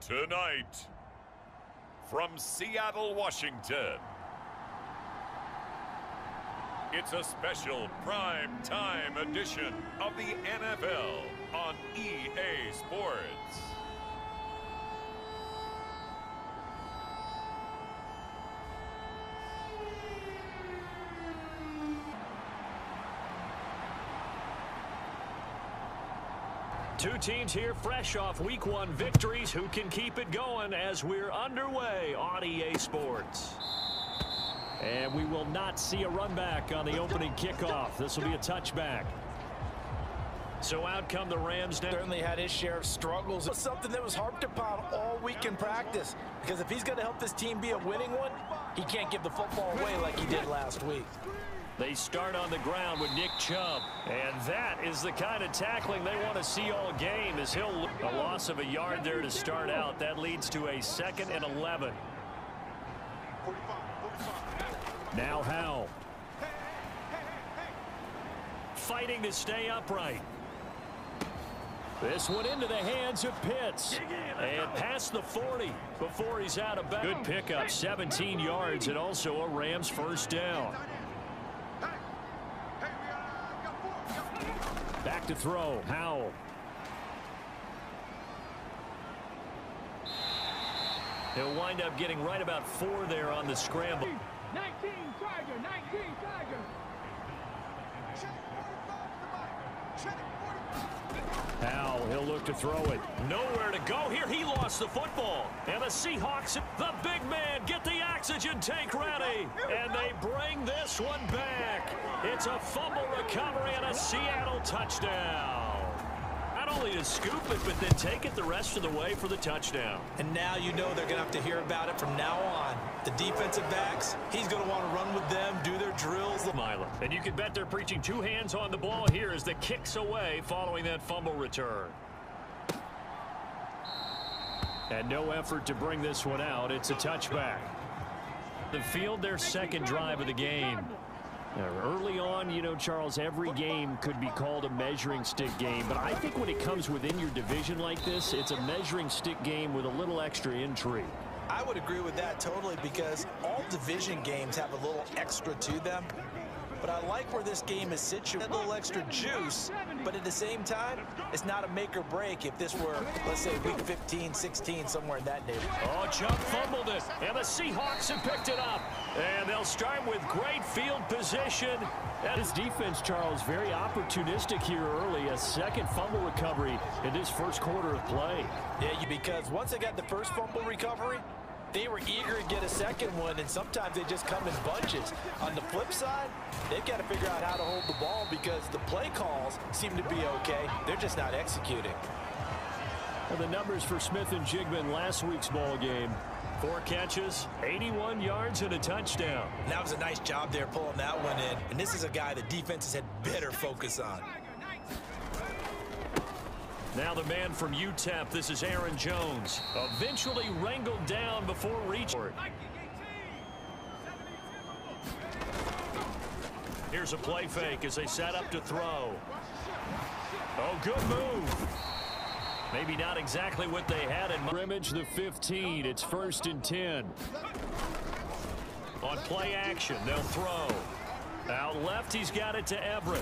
Tonight, from Seattle, Washington, it's a special prime time edition of the NFL on EA Sports. Two teams here fresh off Week 1 victories. Who can keep it going as we're underway on EA Sports? And we will not see a run back on the opening kickoff. This will be a touchback. So out come the Rams. Certainly had his share of struggles. It was something that was harped upon all week in practice. Because if he's going to help this team be a winning one, he can't give the football away like he did last week. They start on the ground with Nick Chubb. And that is the kind of tackling they want to see all game. As he'll a loss of a yard there to start out. That leads to a 2nd and 11. Now Howell. Fighting to stay upright. This one into the hands of Pitts. And past the 40 before he's out of bounds. Good pickup, 17 yards, and also a Rams first down. Back to throw, Howell. He'll wind up getting right about 4 there on the scramble. 19 Charger, 19 Charger. Howell, he'll look to throw it. Nowhere to go here. He lost the football. And the Seahawks, the big man, get the oxygen tank ready. And they bring this one back. It's a fumble recovery and a Seattle touchdown. Not only to scoop it, but then take it the rest of the way for the touchdown. And now you know they're going to have to hear about it from now on. The defensive backs, he's going to want to run with them, do their drills. And you can bet they're preaching 2 hands on the ball here as the kicks away following that fumble return. And no effort to bring this one out. It's a touchback. The field, their second drive of the game. Early on, you know, Charles, every game could be called a measuring stick game. But I think when it comes within your division like this, it's a measuring stick game with a little extra intrigue. I would agree with that totally because all division games have a little extra to them. But I like where this game is situated. A little extra juice, but at the same time, it's not a make or break if this were, let's say, week 15, 16, somewhere in that neighborhood. Oh, Chubb fumbled it, and the Seahawks have picked it up. And they'll start with great field position. And his defense, Charles, very opportunistic here early. A second fumble recovery in this first quarter of play. Yeah, because once they got the first fumble recovery, they were eager to get a second one, and sometimes they just come in bunches. On the flip side, they've got to figure out how to hold the ball because the play calls seem to be okay. They're just not executing. And the numbers for Smith and Jigba in last week's ball game. 4 catches, 81 yards, and a touchdown. And that was a nice job there pulling that one in. And this is a guy the defenses had better focus on. Now the man from UTEP, this is Aaron Jones. Eventually wrangled down before reaching. Here's a play fake as they set up to throw. Oh, good move. Maybe not exactly what they had in scrimmage. The 15. It's 1st and 10. On play action, they'll throw. Out left, he's got it to Everett.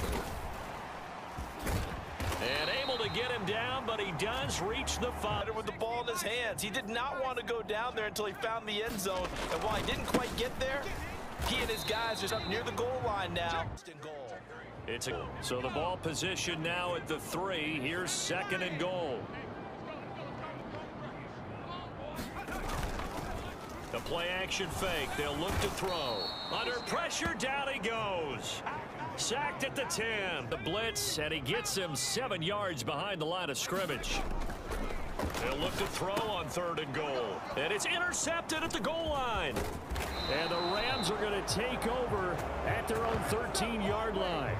And able to get him down, but he does reach the 5. With the ball in his hands. He did not want to go down there until he found the end zone. And while he didn't quite get there, he and his guys are up near the goal line now. So the ball position now at the 3. Here's 2nd and goal. The play action fake. They'll look to throw. Under pressure, down he goes. Sacked at the 10. The blitz, and he gets him 7 yards behind the line of scrimmage. They'll look to throw on 3rd and goal. And it's intercepted at the goal line. And the Rams are going to take over at their own 13-yard line.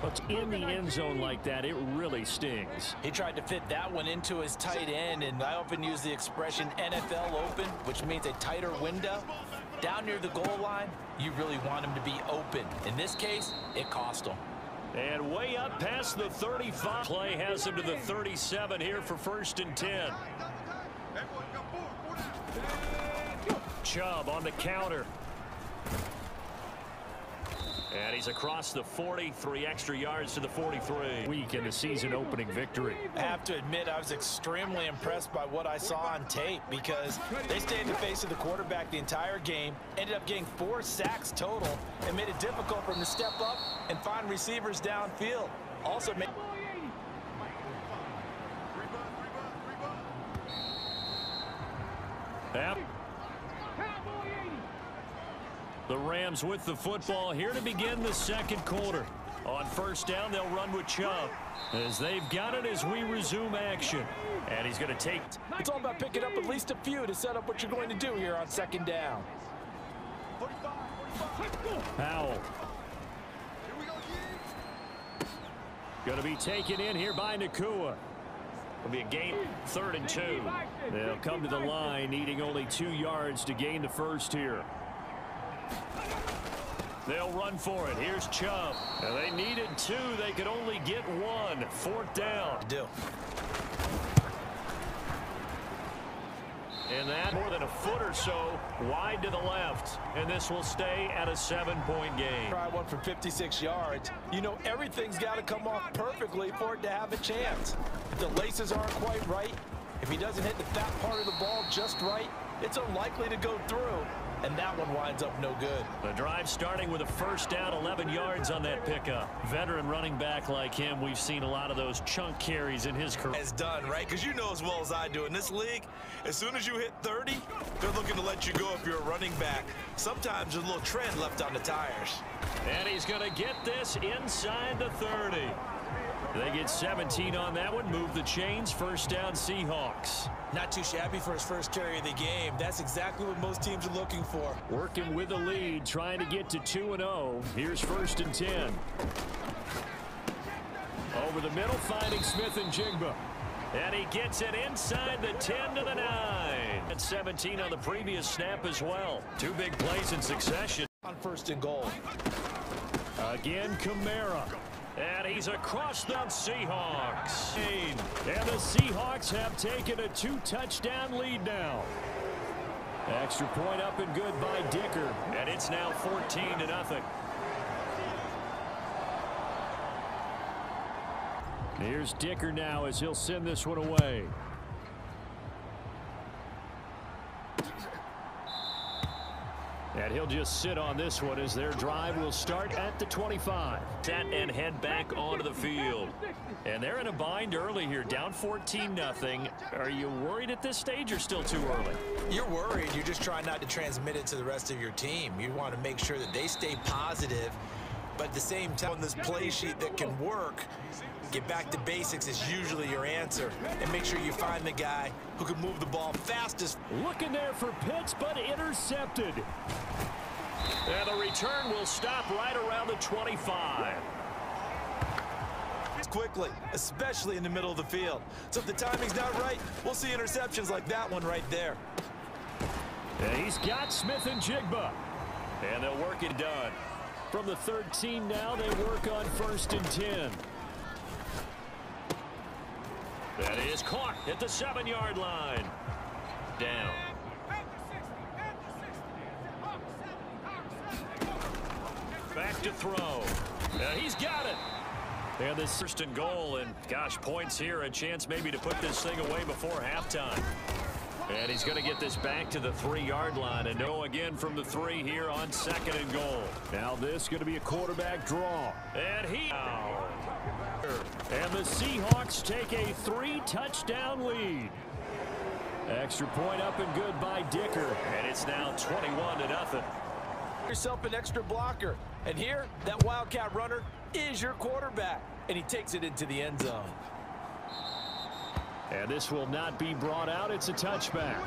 But in the end zone like that, it really stings. He tried to fit that one into his tight end, and I often use the expression NFL open, which means a tighter window. Down near the goal line, you really want him to be open. In this case, it cost him. And way up past the 35. Play has him to the 37 here for 1st and 10. Chubb on the counter. And he's across the 40, 3 extra yards to the 43. Week in the season opening victory. I have to admit, I was extremely impressed by what I saw on tape because they stayed in the face of the quarterback the entire game, ended up getting 4 sacks total, and made it difficult for him to step up and find receivers downfield. Also made... Yep. The Rams with the football here to begin the second quarter. On first down, they'll run with Chubb as they've got it as we resume action. And he's going to take... It's all about picking up at least a few to set up what you're going to do here on second down. Powell. Going to be taken in here by Nakua. It'll be a game 3rd and 2. They'll come to the line needing only 2 yards to gain the first here. They'll run for it. Here's Chubb. Now they needed 2. They could only get 1. 4th down. And that more than a foot or so wide to the left. And this will stay at a 7-point game. Try one for 56 yards. You know, everything's got to come off perfectly for it to have a chance. If the laces aren't quite right, if he doesn't hit the fat part of the ball just right, it's unlikely to go through. And that one winds up no good. The drive starting with a first down, 11 yards on that pickup. Veteran running back like him, we've seen a lot of those chunk carries in his career. It's done, right? Because you know as well as I do, in this league, as soon as you hit 30, they're looking to let you go if you're a running back. Sometimes there's a little tread left on the tires. And he's going to get this inside the 30. They get 17 on that one, move the chains, first down Seahawks. Not too shabby for his first carry of the game. That's exactly what most teams are looking for. Working with the lead, trying to get to 2-0. Here's 1st and 10. Over the middle, finding Smith and Jigba. And he gets it inside the 10 to the 9. And 17 on the previous snap as well. 2 big plays in succession. On 1st and goal. Again, Kamara. And he's across the Seahawks. And the Seahawks have taken a 2-touchdown lead now. Extra point up and good by Dicker. And it's now 14-0. Here's Dicker now as he'll send this one away. And he'll just sit on this one as their drive will start at the 25. Set and head back onto the field. And they're in a bind early here, down 14-0. Are you worried at this stage or still too early? You're worried. You're just trying not to transmit it to the rest of your team. You want to make sure that they stay positive, but at the same time, on this play sheet that can work, get back to basics is usually your answer. And make sure you find the guy who can move the ball fastest. Looking there for Pitts, but intercepted. And the return will stop right around the 25. Quickly, especially in the middle of the field. So if the timing's not right, we'll see interceptions like that one right there. And he's got Smith and Jigba. And they'll work it done. From the 13 now, they work on 1st and 10. That is caught at the 7-yard line. Down. Back to throw. He's got it. And this 1st and goal, and gosh, points here, a chance maybe to put this thing away before halftime. And he's going to get this back to the 3-yard line and go again from the 3 here on 2nd and goal. Now this is going to be a quarterback draw. And and the Seahawks take a 3-touchdown lead. Extra point up and good by Dicker. And it's now 21-0. Yourself an extra blocker. And here, that Wildcat runner is your quarterback. And he takes it into the end zone. And this will not be brought out. It's a touchback.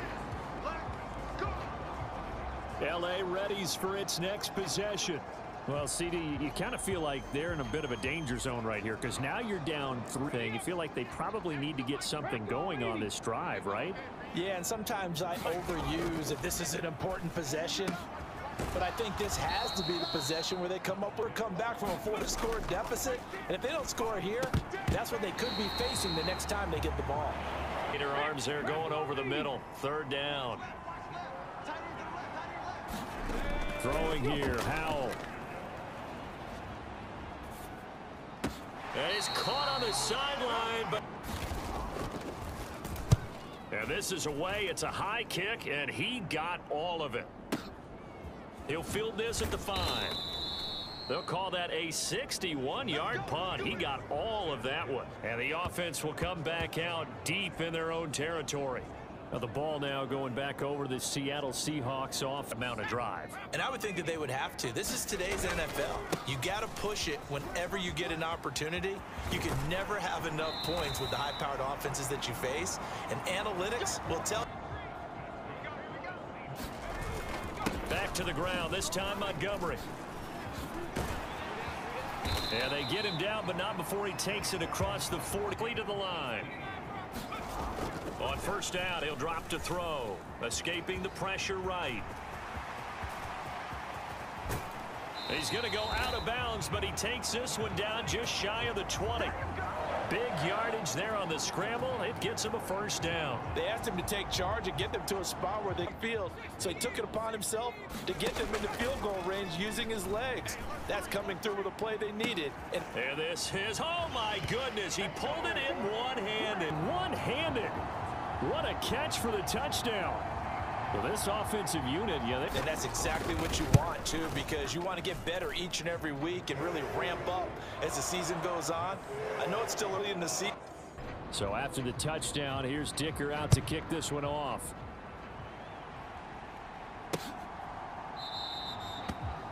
L.A. readies for its next possession. Well, CD, you kind of feel like they're in a bit of a danger zone right here because now you're down 3. You feel like they probably need to get something going on this drive, right? Yeah, and sometimes I overuse if this is an important possession. But I think this has to be the possession where they come back from a 4-score deficit. And if they don't score here, that's what they could be facing the next time they get the ball. Her arms there going over the middle. Third down. Throwing here, Howell. And he's caught on the sideline, but... And this is away. It's a high kick, and he got all of it. He'll field this at the 5. They'll call that a 61-yard punt. He got all of that one. And the offense will come back out deep in their own territory. Now the ball now going back over to the Seattle Seahawks off amount of drive. And I would think that they would have to. This is today's NFL. You got to push it whenever you get an opportunity. You can never have enough points with the high-powered offenses that you face. And analytics will tell. Back to the ground, this time Montgomery. And they get him down, but not before he takes it across the 40 to the line. On first down, he'll drop to throw. Escaping the pressure right. He's going to go out of bounds, but he takes this one down just shy of the 20. Big yardage there on the scramble. It gets him a first down. They asked him to take charge and get them to a spot where they field. So he took it upon himself to get them into field goal range using his legs. That's coming through with a play they needed. And this is, oh my goodness, he pulled it in one-handed. One-handed. What a catch for the touchdown. Well, this offensive unit, and that's exactly what you want, too, because you want to get better each and every week and really ramp up as the season goes on. I know it's still early in the season. So after the touchdown, here's Dicker out to kick this one off.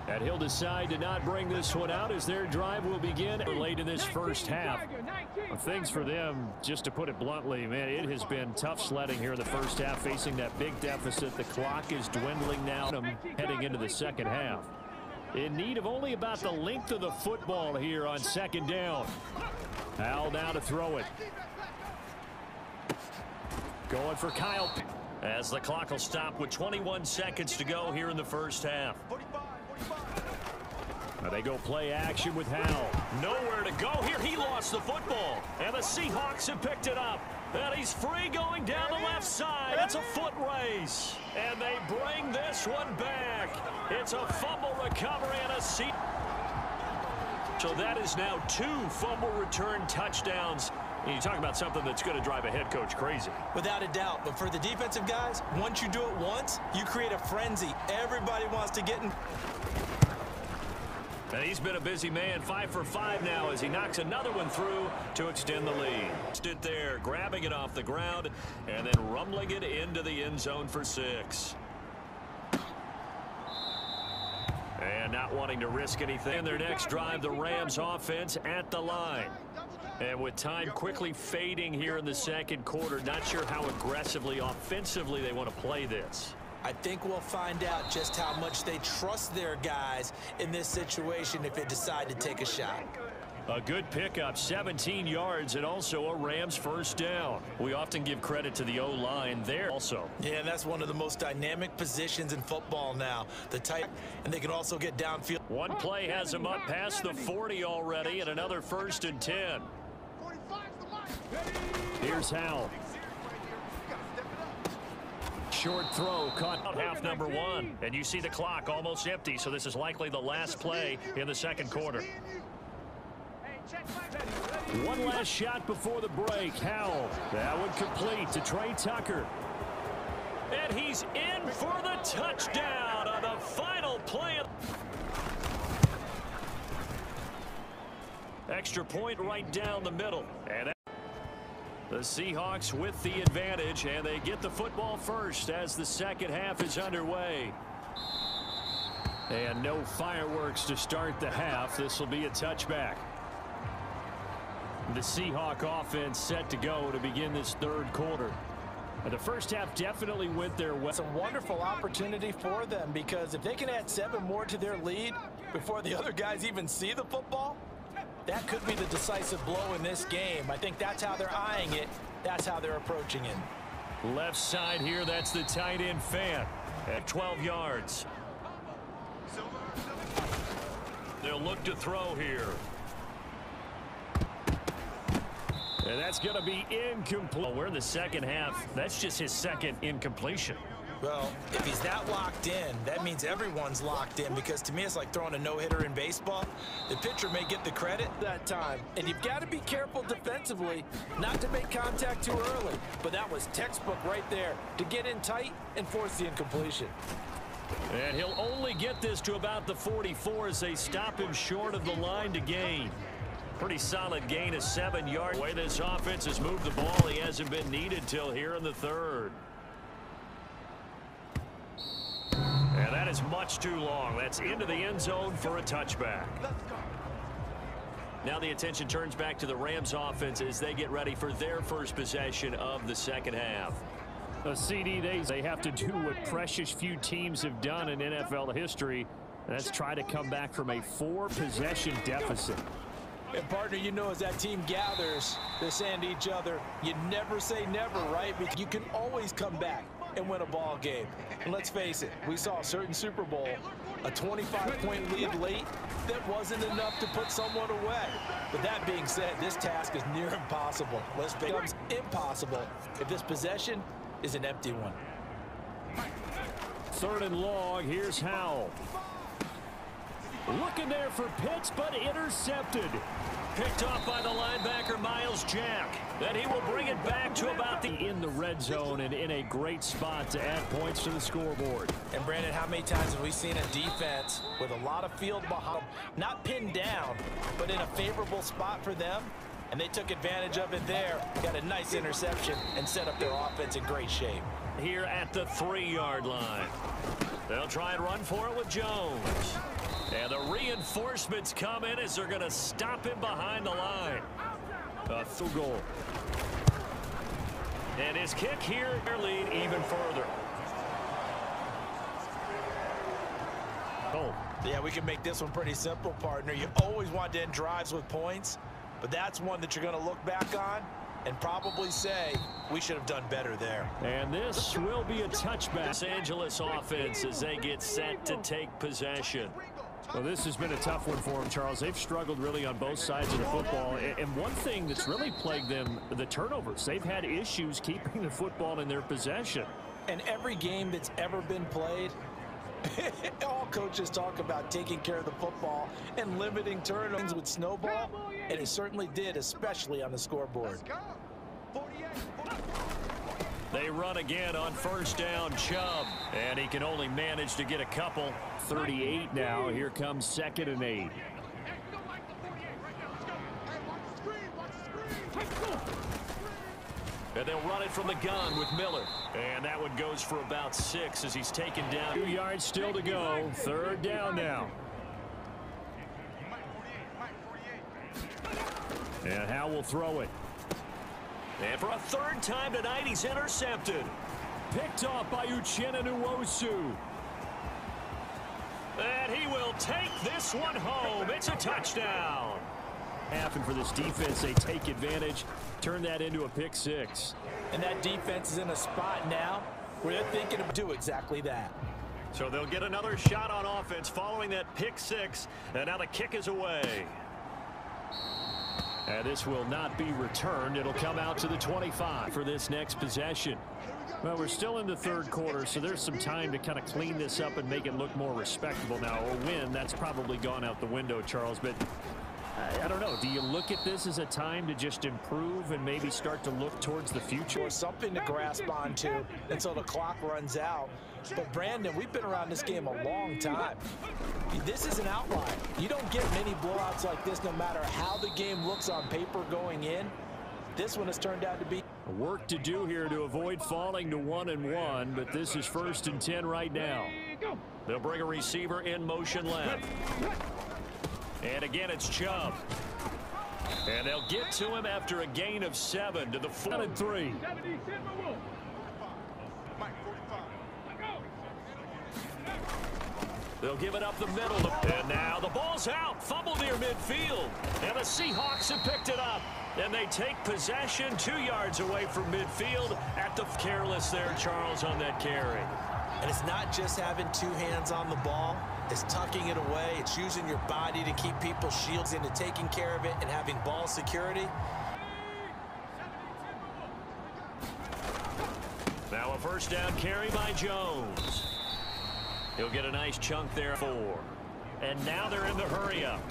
And he'll decide to not bring this one out as their drive will begin late in this first half. Things for them, just to put it bluntly, man, it has been tough sledding here in the first half, facing that big deficit. The clock is dwindling now, heading into the second half. In need of only about the length of the football here on second down. Howell now to throw it. Going for Kyle as the clock will stop with 21 seconds to go here in the first half. Now they go play action with Howell. Nowhere to go here. He lost the football. And the Seahawks have picked it up. And he's free going down the left side. It's a foot race. And they bring this one back. It's a fumble recovery and a seat. So that is now 2 fumble return touchdowns. You talk about something that's going to drive a head coach crazy. Without a doubt. But for the defensive guys, once you do it once, you create a frenzy. Everybody wants to get in. And he's been a busy man, 5 for 5 now as he knocks another one through to extend the lead. Stood there, grabbing it off the ground and then rumbling it into the end zone for 6. And not wanting to risk anything. In their next drive, the Rams offense at the line. And with time quickly fading here in the second quarter, not sure how aggressively, offensively they want to play this. I think we'll find out just how much they trust their guys in this situation if they decide to take a shot. A good pickup, 17 yards, and also a Rams first down. We often give credit to the O-line there also. Yeah, and that's one of the most dynamic positions in football now. The tight, and they can also get downfield. One play has them up past the 40 already, and another 1st and 10. Here's Howell. Short throw caught out half number 1. And you see the clock almost empty, so this is likely the last play in the second quarter. One last shot before the break. Howell. That one complete to Trey Tucker. And he's in for the touchdown on the final play. Extra point right down the middle. And the Seahawks with the advantage, and they get the football first as the second half is underway. And no fireworks to start the half. This will be a touchback. The Seahawk offense set to go to begin this third quarter. The first half definitely went their way. It's a wonderful opportunity for them because if they can add 7 more to their lead before the other guys even see the football, that could be the decisive blow in this game. I think that's how they're eyeing it. That's how they're approaching it. Left side here, that's the tight end Fan at 12 yards. They'll look to throw here. And that's going to be incomplete. We're in the second half. That's just his second incompletion. Well, if he's that locked in, that means everyone's locked in, because to me it's like throwing a no-hitter in baseball. The pitcher may get the credit that time, and you've got to be careful defensively not to make contact too early. But that was textbook right there to get in tight and force the incompletion. And he'll only get this to about the 44 as they stop him short of the line to gain. Pretty solid gain of 7 yards. The way this offense has moved the ball, he hasn't been needed till here in the third. And that is much too long. That's into the end zone for a touchback. Now the attention turns back to the Rams offense as they get ready for their first possession of the second half. A CD, they have to do what precious few teams have done in NFL history. That's try to come back from a 4-possession deficit. And partner, you know, as that team gathers, they're saying to each other, you never say never, right? Because you can always come back and win a ball game. And let's face it, we saw a certain Super Bowl, a 25-point lead late that wasn't enough to put someone away. But that being said, this task is near impossible. Let's face it, it's impossible if this possession is an empty one. 3rd and long, here's Howell. Looking there for Pitts, but intercepted. Picked off by the linebacker, Miles Jack. Then he will bring it back to about in the red zone and in a great spot to add points to the scoreboard. And Brandon, how many times have we seen a defense with a lot of field behind them, not pinned down, but in a favorable spot for them? And they took advantage of it there, got a nice interception, and set up their offense in great shape. Here at the 3-yard line. They'll try and run for it with Jones. And the reinforcements come in as they're going to stop him behind the line. A field goal. And his kick here, their lead even further. Oh, yeah, we can make this one pretty simple, partner. You always want to end drives with points, but that's one that you're going to look back on and probably say, we should have done better there. And this will be a touchback. Los Angeles offense as they get set to take possession. Well, this has been a tough one for them, Charles. They've struggled really on both sides of the football. And one thing that's really plagued them, the turnovers. They've had issues keeping the football in their possession. And every game that's ever been played, all coaches talk about taking care of the football and limiting turnovers with snowball, and it certainly did, especially on the scoreboard. They run again on 1st down, Chubb, and he can only manage to get a couple. 38 now. Here comes 2nd and 8. And they'll run it from the gun with Miller. And that one goes for about 6 as he's taken down. 2 yards still to go. 3rd down now. And Howell will throw it. And for a 3rd time tonight, he's intercepted. Picked off by Uchenna Nwosu. And he will take this one home. It's a touchdown. And for this defense, they take advantage, turn that into a pick 6. And that defense is in a spot now where they're thinking of do exactly that. So they'll get another shot on offense following that pick 6. And now the kick is away. And this will not be returned. It'll come out to the 25 for this next possession. Well, we're still in the 3rd quarter, so there's some time to kind of clean this up and make it look more respectable now. Or win, that's probably gone out the window, Charles. But I don't know. Do you look at this as a time to just improve and maybe start to look towards the future? Or something to grasp onto until the clock runs out. But, Brandon, we've been around this game a long time. This is an outlier. You don't get many blowouts like this no matter how the game looks on paper going in. This one has turned out to be work to do here to avoid falling to 1-1, but this is 1st and 10 right now. They'll bring a receiver in motion left. And again, it's Chubb. And they'll get to him after a gain of 7 to the 4 and 3. They'll give it up the middle. And now the ball's out. Fumble near midfield. And the Seahawks have picked it up. And they take possession 2 yards away from midfield at the careless there, Charles, on that carry. And it's not just having 2 hands on the ball. It's tucking it away. It's using your body to keep people's shields into taking care of it and having ball security. Now a first down carry by Jones. He'll get a nice chunk there. 4. And now they're in the hurry up.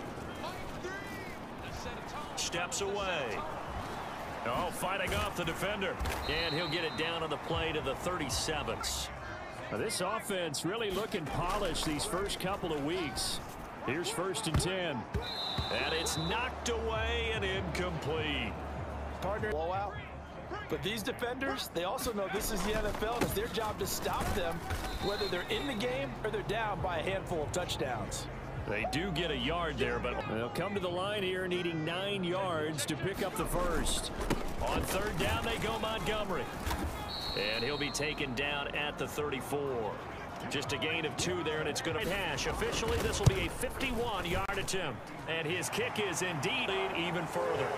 Steps away. Oh, fighting off the defender. And he'll get it down on the play to the 37th. Now this offense really looking polished these first couple of weeks. Here's 1st and 10. And it's knocked away and incomplete. Partner blowout. But these defenders, they also know this is the NFL, and it's their job to stop them, whether they're in the game or they're down by a handful of touchdowns. They do get a yard there, but they'll come to the line here needing 9 yards to pick up the first. On 3rd down, they go Montgomery. And he'll be taken down at the 34. Just a gain of 2 there, and it's going to hash. Officially, this will be a 51-yard attempt. And his kick is indeed even further.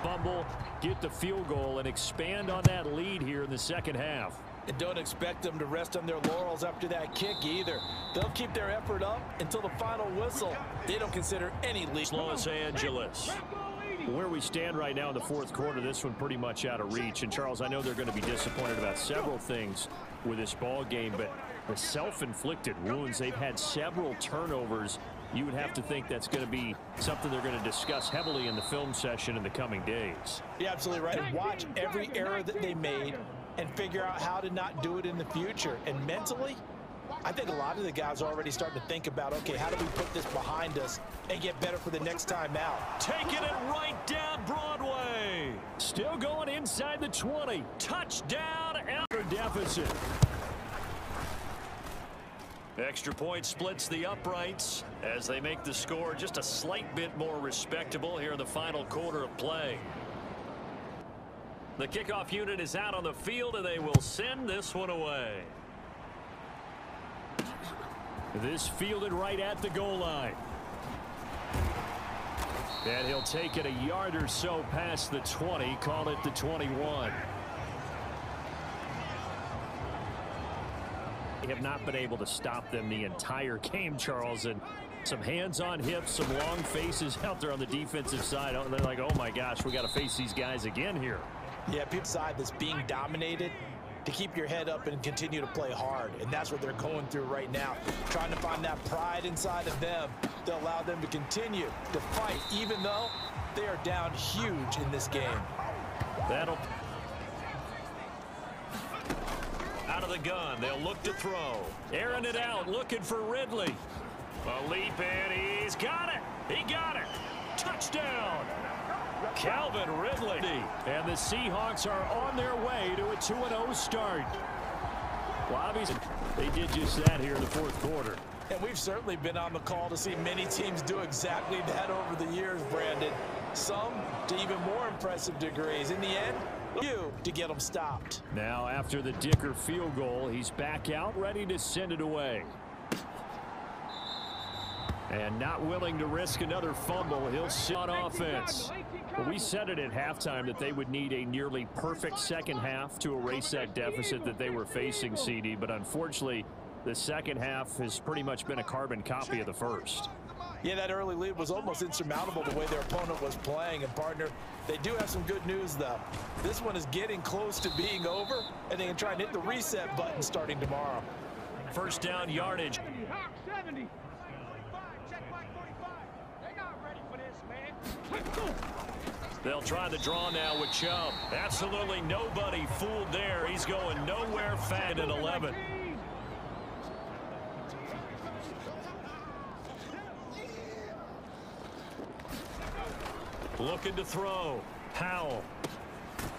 Fumble, get the field goal, and expand on that lead here in the second half. And don't expect them to rest on their laurels after that kick either. They'll keep their effort up until the final whistle. They don't consider any lead. Los Angeles. Where we stand right now in the 4th quarter, this one pretty much out of reach. And, Charles, I know they're going to be disappointed about several things with this ball game, but the self-inflicted wounds, they've had several turnovers. You would have to think that's going to be something they're going to discuss heavily in the film session in the coming days. You're absolutely right. And watch every error that they made and figure out how to not do it in the future. And mentally, I think a lot of the guys are already starting to think about, okay, how do we put this behind us and get better for the next time out? Taking it right down Broadway. Still going inside the 20. Touchdown. Deficit. Extra point splits the uprights as they make the score just a slight bit more respectable here in the final quarter of play. The kickoff unit is out on the field, and they will send this one away. This fielded right at the goal line. And he'll take it a yard or so past the 20, call it the 21. They have not been able to stop them the entire game, Charles, and some hands on hips, some long faces out there on the defensive side. They're like, oh my gosh, we got to face these guys again here. Yeah, people side that's being dominated, to keep your head up and continue to play hard. And that's what they're going through right now, trying to find that pride inside of them to allow them to continue to fight, even though they are down huge in this game. That'll out of the gun. They'll look to throw. Airing it out, looking for Ridley. A leap in. He's got it. He got it. Touchdown. Calvin Ridley. And the Seahawks are on their way to a 2-0 start. Well, obviously, they did just that here in the 4th quarter. And we've certainly been on the call to see many teams do exactly that over the years, Brandon. Some to even more impressive degrees. In the end, you to get them stopped. Now, after the Dicker field goal, he's back out, ready to send it away. And not willing to risk another fumble, he'll sit on offense. Well, we said it at halftime that they would need a nearly perfect second half to erase that deficit that they were facing, CD. But unfortunately, the second half has pretty much been a carbon copy of the first. Yeah, that early lead was almost insurmountable the way their opponent was playing. And, partner, they do have some good news, though. This one is getting close to being over, and they can try and hit the reset button starting tomorrow. First down yardage. They'll try the draw now with Chubb. Absolutely nobody fooled there. He's going nowhere fast at 11. Looking to throw. Powell.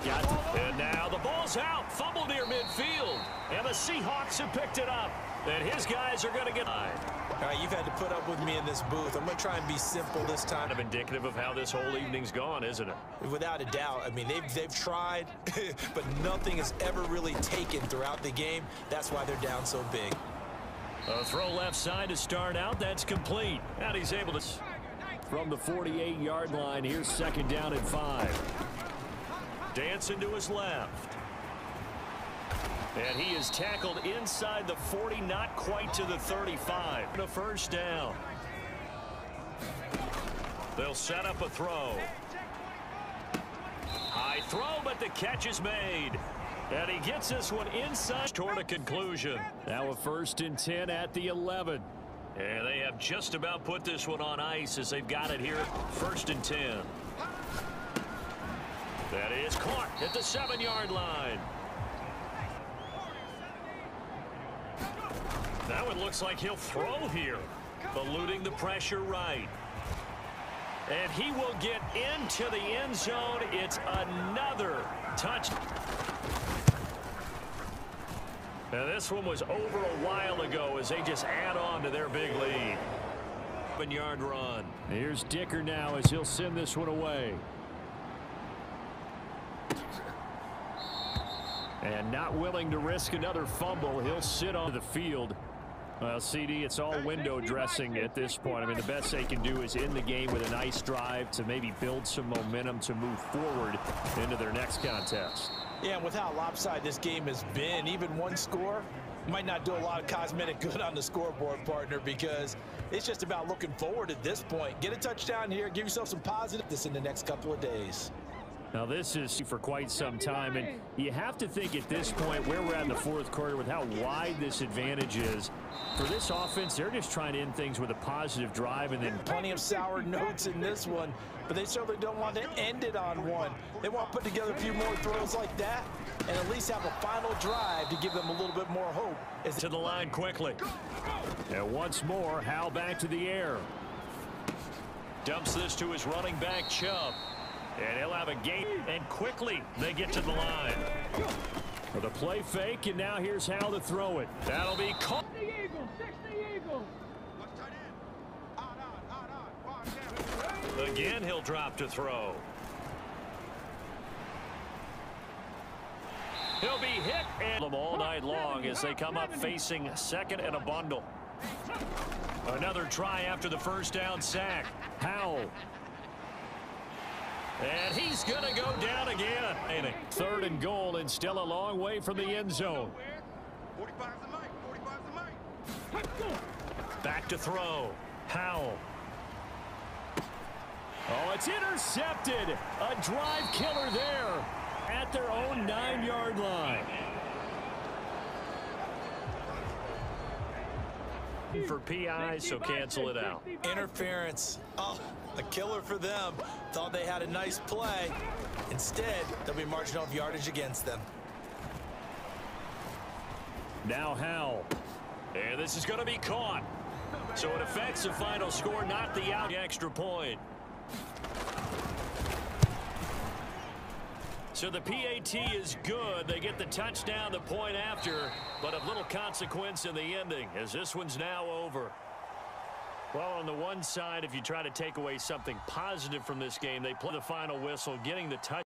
Got it. And now the ball's out. Fumble near midfield. And the Seahawks have picked it up. And his guys are going to get... All right, you've had to put up with me in this booth. I'm going to try and be simple this time. Kind of indicative of how this whole evening's gone, isn't it? Without a doubt. I mean, they've tried, but nothing has ever really taken throughout the game. That's why they're down so big. A throw left side to start out. That's complete. And he's able to... From the 48-yard line, here's second down and 5. Dancing to his left. And he is tackled inside the 40, not quite to the 35. The first down. They'll set up a throw. High throw, but the catch is made. And he gets this one inside toward a conclusion. Now a 1st and 10 at the 11. And they have just about put this one on ice as they've got it here. 1st and 10. That is caught at the 7-yard line. Now it looks like he'll throw here, eluding the pressure right. And he will get into the end zone. It's another touch. Now this one was over a while ago as they just add on to their big lead. 7-yard run. Here's Dicker now as he'll send this one away. And not willing to risk another fumble, he'll sit on the field. Well, CD, it's all window dressing at this point. I mean, the best they can do is end the game with a nice drive to maybe build some momentum to move forward into their next contest. Yeah, and with how lopsided this game has been, even one score might not do a lot of cosmetic good on the scoreboard, partner, because it's just about looking forward at this point. Get a touchdown here, give yourself some positive this in the next couple of days. Now this is for quite some time, and you have to think at this point where we're at in the 4th quarter with how wide this advantage is. For this offense, they're just trying to end things with a positive drive, and then plenty of sour notes in this one, but they certainly don't want to end it on one. They want to put together a few more throws like that and at least have a final drive to give them a little bit more hope. To the line quickly. And once more, Hal back to the air. Dumps this to his running back, Chubb. And he'll have a gain, and quickly they get to the line. For the play fake, and now here's Hal to throw it. That'll be caught. Again, he'll drop to throw. He'll be hit and them all night long as they come up facing 2nd and a bundle. Another try after the 1st down sack. Howell. And he's going to go down again. 3rd and goal, and still a long way from the end zone. Back to throw. Howell. Oh, it's intercepted. A drive killer there at their own 9-yard line. For PI, so cancel it out. Interference. Oh, a killer for them. Thought they had a nice play. Instead, they'll be marching off yardage against them. Now Howell. And this is going to be caught. So it affects the final score, not the extra point. So the PAT is good. They get the touchdown the point after, but of little consequence in the ending as this one's now over. Well, on the one side, if you try to take away something positive from this game, they play the final whistle, getting the touchdown.